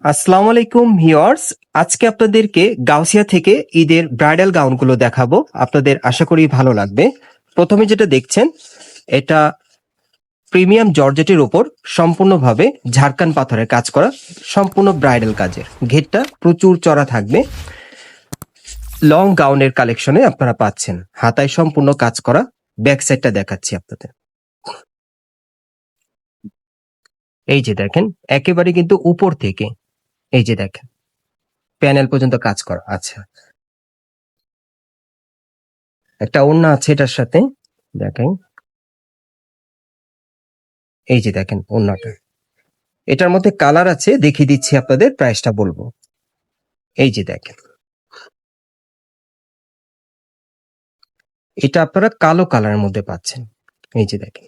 আসসালামু আলাইকুম ভিউয়ার্স, আজকে আপনাদেরকে গাউসিয়া থেকে ঈদের ব্রাইডাল গাউনগুলো দেখাবো। আপনাদের আশা করি ভালো লাগবে। প্রথমে যেটা দেখছেন, এটা প্রিমিয়াম জর্জেটের উপর সম্পূর্ণভাবে ঝাড়খান পাথরের কাজ করা, সম্পূর্ণ ব্রাইডাল কাজের। ঘেরটা প্রচুর চড়া থাকবে। লং গাউনের কালেকশনে আপনারা পাচ্ছেন। হাতায় সম্পূর্ণ কাজ করা। ব্যাক সাইডটা দেখাচ্ছি আপনাদের। এই যে দেখেন, একেবারে কিন্তু উপর থেকে এই যে দেখেন প্যানেল পর্যন্ত কাজ করা। আচ্ছা, একটা ওড়না আছে এটার সাথে, দেখেন। এই যে দেখেন ওড়নাটা, এটার মধ্যে কালার আছে, দেখিয়ে দিচ্ছি আপনাদের, প্রাইসটা বলবো। এই যে দেখেন, এটা আপনারা কালো কালারের মধ্যে পাচ্ছেন। এই যে দেখেন,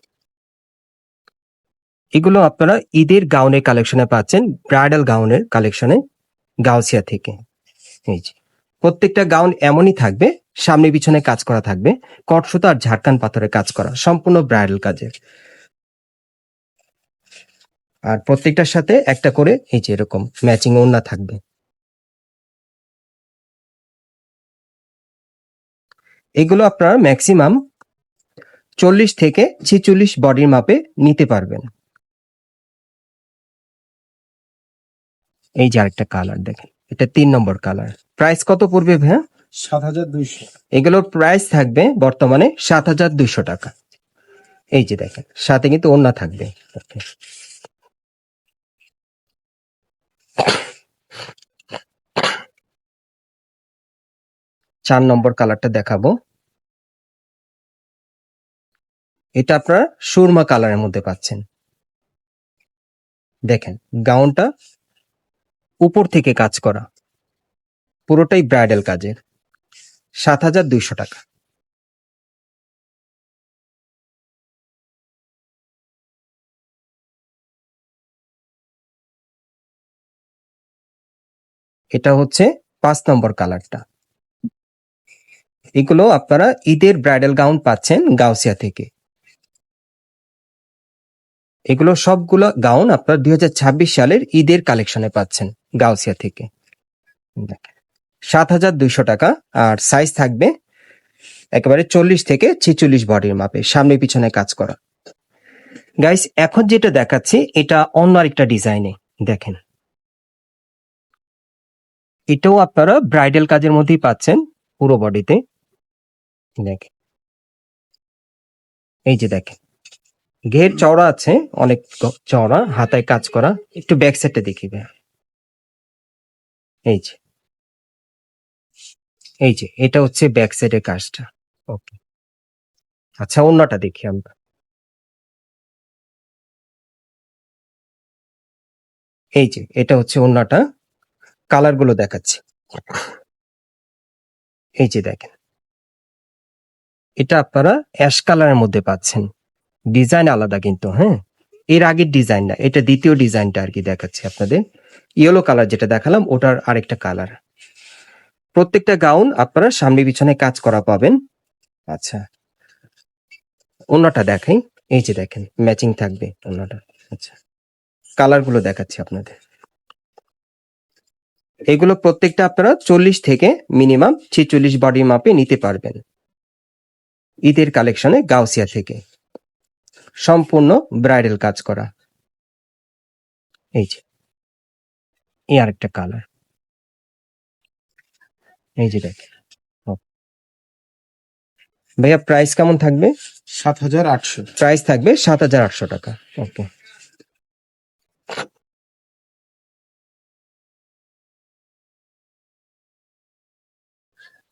এগুলো আপনারা ঈদের গাউনের কালেকশনে পাচ্ছেন, ব্রাইডাল গাউনের কালেকশনে গাউসিয়া থেকে। এই যে প্রত্যেকটা গাউন এমনই থাকবে, সামনে পিছনে কাজ করা থাকবে, কট সুতা আর ঝাড়খান পাথরের কাজ করা, সম্পূর্ণ ব্রাইডাল কাজের। আর প্রত্যেকটার সাথে একটা করে এই যে এরকম ম্যাচিং ওড়না থাকবে। এগুলো আপনারা ম্যাক্সিমাম 40 থেকে 46 বডির মাপে নিতে পারবেন। এই যে আরেকটা কালার দেখেন, এটা 3 নম্বর কালার। প্রাইস কত পড়বে ভাইয়া? 7,200। এগুলোর প্রাইস থাকবে বর্তমানে 7,200 টাকা। এই যে দেখেন, সাথে কিন্তু ওড়না থাকবে। 4 নম্বর কালারটা দেখাবো। এটা আপনারা সুরমা কালারের মধ্যে পাচ্ছেন। দেখেন, গাউনটা উপর থেকে কাজ করা, পুরোটাই ব্রাইডাল কাজের। 7,200 টাকা। এটা হচ্ছে 5 নম্বর কালারটা। এগুলো আপনারা ঈদের ব্রাইডাল গাউন পাচ্ছেন গাউসিয়া থেকে। এগুলো সবগুলো গাউন আপনারা 2026 সালের ঈদের কালেকশনে পাচ্ছেন গাউসিয়া থেকে। 7,200 টাকা। আর সাইজ থাকবে একেবারে 40 থেকে 46 বডির মাপে, সামনে পিছনে কাজ করা। গাইস, এখন যেটা দেখাচ্ছি এটা অন্য আরেকটা ডিজাইনে। দেখেন, এটাও আপনারা ব্রাইডাল কাজের মধ্যেই পাচ্ছেন পুরো বডিতে। দেখেন, এই যে দেখেন, ঘের চওড়া আছে, অনেক চওড়া, হাতায় কাজ করা। একটু ব্যাক সাইডটা দেখিবে। এই যে এই যে এটা হচ্ছে ব্যাক সাইডের কাজটা। ওকে, আচ্ছা, অন্যটা দেখি আমরা। এই যে এটা হচ্ছে অন্যটা, কালার গুলো দেখাচ্ছি। এই যে দেখেন, এটা আপনারা অ্যাশ কালারের মধ্যে পাচ্ছেন। ডিজাইন আলাদা কিন্তু, হ্যাঁ, এর আগের ডিজাইন না, এটা দ্বিতীয় ডিজাইনটা আর কি দেখাচ্ছি আপনাদের। ইয়েলো কালার যেটা দেখালাম ওটার আরেকটা কালার। প্রত্যেকটা গাউন আপনারা সামনে পিছনে কাজ করা পাবেন। আচ্ছা, অন্যটা দেখাই। এই যে দেখেন, ম্যাচিং থাকবে অন্যটা। আচ্ছা, কালার গুলো দেখাচ্ছি আপনাদের। এগুলো প্রত্যেকটা আপনারা 40 থেকে মিনিমাম 46 বডি মাপে নিতে পারবেন ঈদের কালেকশনে গাউসিয়া থেকে। সম্পূর্ণ ব্রাইডাল কাজ করা। এই যে এই আরেকটা কালার। এই যে দেখেন ভাইয়া, প্রাইস কেমন থাকবে? 7,800। প্রাইস থাকবে 7,800 টাকা। ওকে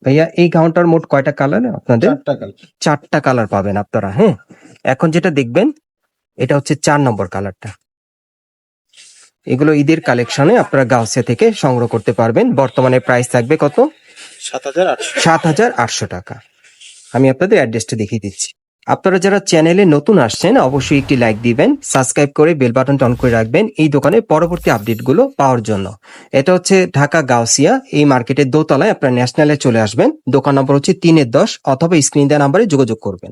ভাইয়া, এই গাউনটার মোট কয়টা কালার আপনাদের? 4টা কালার। 4টা কালার পাবেন আপনারা। হ্যাঁ, এখন যেটা দেখবেন এটা হচ্ছে 4 নম্বর কালারটা। এগুলো ঈদের কালেকশনে আপনারা গাউসিয়া থেকে সংগ্রহ করতে পারবেন। বর্তমানে প্রাইস থাকবে কত? 7,800। 7,800 টাকা। আমি আপনাদের অ্যাড্রেসটা দেখিয়ে দিচ্ছি। আপনারা যারা চ্যানেলে নতুন আসছেন অবশ্যই একটি লাইক দিবেন, সাবস্ক্রাইব করে বেল বাটনটা অন করে রাখবেন এই দোকানের পরবর্তী আপডেটগুলো পাওয়ার জন্য। এটা হচ্ছে ঢাকা গাউসিয়া, এই মার্কেটের দোতলায়। আপনারা ন্যাশনালে চলে আসবেন। দোকান নম্বর হচ্ছে 3-10 অথবা স্ক্রিন দেওয়া নাম্বারে যোগাযোগ করবেন।